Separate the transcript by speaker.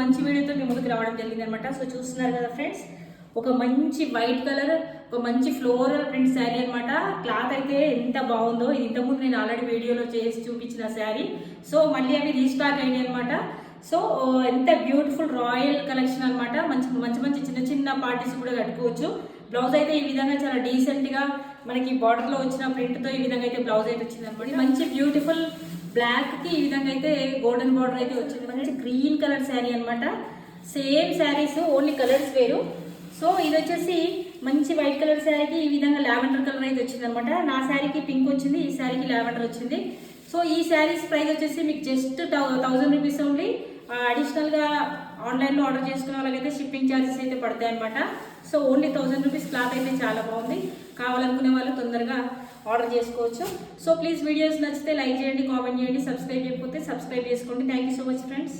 Speaker 1: మంచి వీడియోతో మీ ముందుకు రావడం జరిగింది అనమాట. సో చూస్తున్నారు కదా ఫ్రెండ్స్, ఒక మంచి వైట్ కలర్, ఒక మంచి ఫ్లోరల్ ప్రింట్ శారీ అనమాట. క్లాత్ అయితే ఎంత బాగుందో, ఇది ఇంతకుముందు నేను ఆల్రెడీ వీడియోలో చేసి చూపించిన శారీ. సో మళ్ళీ అవి రీస్టాక్ అయ్యాయి అనమాట. సో ఎంత బ్యూటిఫుల్ రాయల్ కలెక్షన్ అనమాట. మంచి మంచి మంచి చిన్న చిన్న పార్టీస్ కూడా కట్టుకోవచ్చు. బ్లౌజ్ అయితే ఈ విధంగా చాలా డీసెంట్గా మనకి బార్డర్లో వచ్చిన ప్రింట్తో ఈ విధంగా అయితే బ్లౌజ్ అయితే వచ్చింది అనమాట. మంచి బ్యూటిఫుల్ బ్లాక్కి ఈ విధంగా అయితే గోల్డెన్ బార్డర్ అయితే వచ్చింది. మంచి గ్రీన్ కలర్ శారీ అనమాట. సేమ్ శారీస్, ఓన్లీ కలర్స్ వేరు. సో ఇది వచ్చేసి మంచి వైట్ కలర్ శారీకి ఈ విధంగా లావెండర్ కలర్ అయితే వచ్చింది అనమాట. నా శారీకి పింక్ వచ్చింది, ఈ శారీకి లావెండర్ వచ్చింది. సో ఈ శారీస్ ప్రైస్ వచ్చేసి మీకు జస్ట్ 1000 రూపీస్ ఓన్లీ. అడిషనల్గా ఆన్లైన్లో ఆర్డర్ చేసుకునే వాళ్ళకైతే షిప్పింగ్ ఛార్జెస్ అయితే పడతాయి అనమాట. So only 1000 rupees. క్లాత్ అయితే చాలా బాగుంది. కావాలనుకునే వాళ్ళు తొందరగా ఆర్డర్ చేసుకోవచ్చు. సో ప్లీజ్ వీడియోస్ నచ్చితే లైక్ చేయండి, కామెంట్ చేయండి, సబ్స్క్రైబ్ చేయకపోతే సబ్స్క్రైబ్ చేసుకోండి. Thank you so much friends.